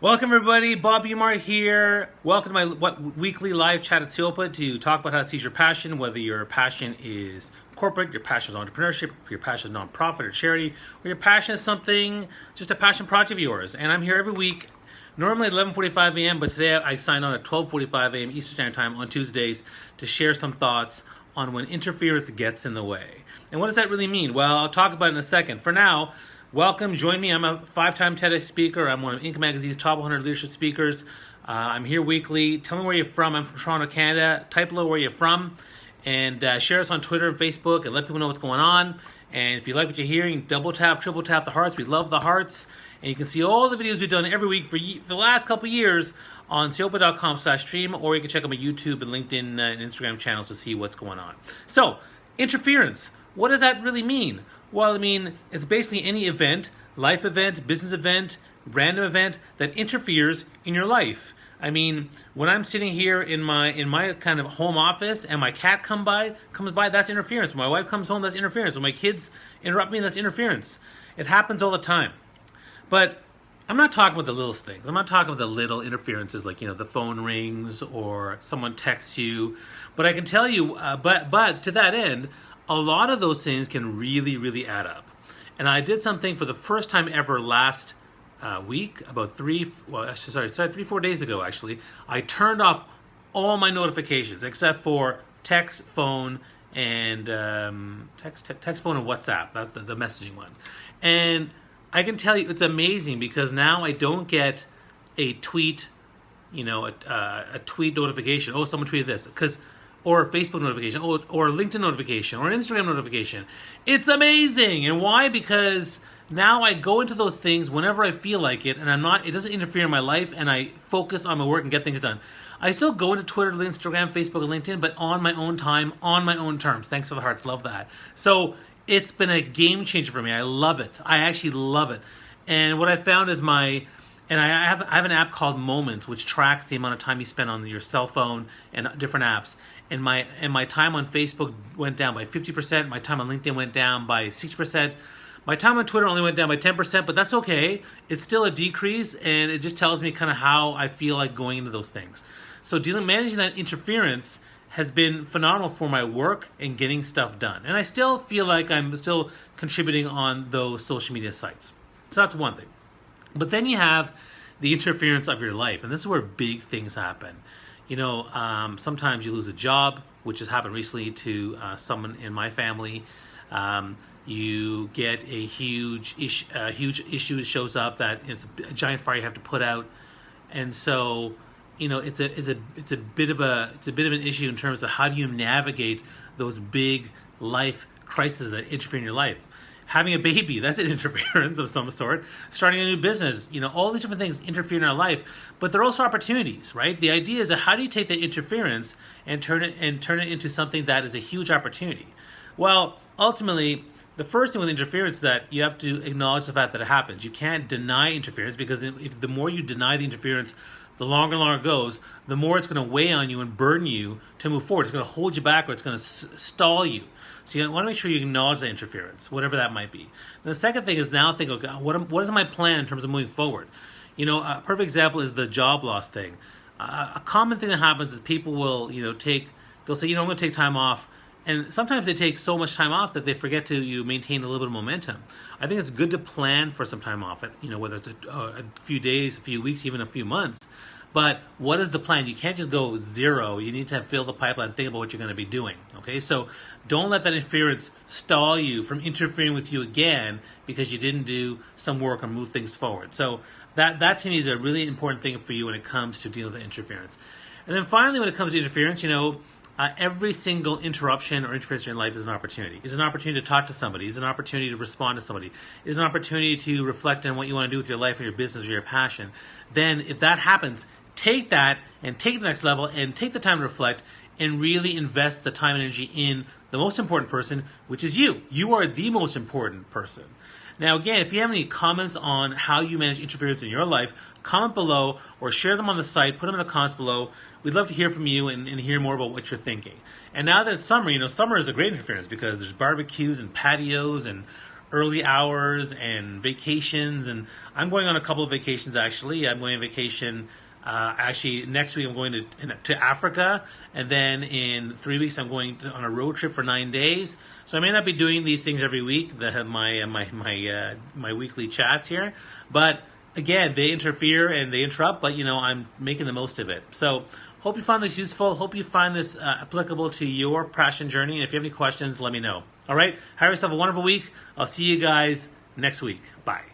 Welcome everybody, Bob Umar here. Welcome to my weekly live chat at SEOPA to talk about how to seize your passion, whether your passion is corporate, your passion is entrepreneurship, your passion is nonprofit or charity, or your passion is something, just a passion project of yours. And I'm here every week, normally at 11:45 a.m., but today I signed on at 12:45 a.m. Eastern Standard Time on Tuesdays to share some thoughts on when interference gets in the way. And what does that really mean? Well, I'll talk about it in a second. For now, welcome, join me. I'm a 5-time TEDx speaker. I'm one of Inc. Magazine's top 100 leadership speakers. I'm here weekly. Tell me where you're from. I'm from Toronto, Canada. Type below where you're from and share us on Twitter and Facebook and let people know what's going on. And if you like what you're hearing, double tap, triple tap the hearts. We love the hearts. And you can see all the videos we've done every week for the last couple of years on seopa.com/stream, or you can check out my YouTube and LinkedIn and Instagram channels to see what's going on. So, interference. What does that really mean? Well, I mean, it's basically any event, life event, business event, random event that interferes in your life. I mean, when I'm sitting here in my kind of home office and my cat comes by, that's interference. When my wife comes home, that's interference. When my kids interrupt me, that's interference. It happens all the time. But I'm not talking about the littlest things. I'm not talking about the little interferences like, the phone rings or someone texts you. But I can tell you, but to that end, a lot of those things can really, really add up. And I did something for the first time ever last week, about 3-4 days ago, actually. I turned off all my notifications except for text, phone, and text, phone, and WhatsApp. That's the messaging one. And I can tell you, it's amazing because now I don't get a tweet, a tweet notification. Oh, someone tweeted this, or a Facebook notification, or a LinkedIn notification, or an Instagram notification. It's amazing. And why? Because now I go into those things whenever I feel like it, and it doesn't interfere in my life, and I focus on my work and get things done. I still go into Twitter, Instagram, Facebook, and LinkedIn, but on my own time, on my own terms. Thanks for the hearts, love that. So it's been a game changer for me. I love it. I actually love it. And what I found is I have an app called Moments, which tracks the amount of time you spend on your cell phone and different apps. And my time on Facebook went down by 50%. My time on LinkedIn went down by 60%. My time on Twitter only went down by 10%, but that's okay. It's still a decrease, and it just tells me kind of how I feel like going into those things. So managing that interference has been phenomenal for my work and getting stuff done. And I still feel like I'm still contributing on those social media sites. So that's one thing. But then you have the interference of your life, and this is where big things happen. Sometimes you lose a job, which has happened recently to someone in my family. You get a huge issue that shows up that it's a giant fire you have to put out, and so it's a bit of an issue in terms of how do you navigate those big life crises that interfere in your life. Having a baby, that's an interference of some sort. Starting a new business, all these different things interfere in our life, but they're also opportunities, right? The idea is that how do you take that interference and turn it into something that is a huge opportunity? Well, ultimately, the first thing with interference is that you have to acknowledge the fact that it happens. You can't deny interference, because if the more you deny the interference, the longer it goes, the more it's going to weigh on you and burden you to move forward. It's going to hold you back, or it's going to stall you. So you want to make sure you acknowledge that interference, whatever that might be. And the second thing is now think, okay, what is my plan in terms of moving forward? A perfect example is the job loss thing. A common thing that happens is people will, they'll say, I'm going to take time off. And sometimes they take so much time off that they forget to maintain a little bit of momentum. I think it's good to plan for some time off, whether it's a few days, a few weeks, even a few months. But what is the plan? You can't just go zero. You need to fill the pipeline, think about what you're going to be doing. Okay, so don't let that interference stall you from interfering with you again because you didn't do some work or move things forward. So that to me is a really important thing for you when it comes to dealing with the interference. And then finally, when it comes to interference, every single interruption or interference in your life is an opportunity. It's an opportunity to talk to somebody. It's an opportunity to respond to somebody. It's an opportunity to reflect on what you want to do with your life or your business or your passion. Then if that happens, take that and take it to the next level and take the time to reflect and really invest the time and energy in the most important person, which is you. You are the most important person. Now, again, if you have any comments on how you manage interference in your life, comment below or share them on the site, put them in the comments below. We'd love to hear from you and hear more about what you're thinking. And now that it's summer, summer is a great interference because there's barbecues and patios and early hours and vacations. And I'm going on a couple of vacations actually. I'm going on vacation. Actually, next week I'm going to Africa, and then in 3 weeks I'm going on a road trip for 9 days. So I may not be doing these things every week. My weekly chats here, but again, they interfere and they interrupt. But I'm making the most of it. So hope you found this useful. Hope you find this applicable to your passion journey. And if you have any questions, let me know. All right, have yourself a wonderful week. I'll see you guys next week. Bye.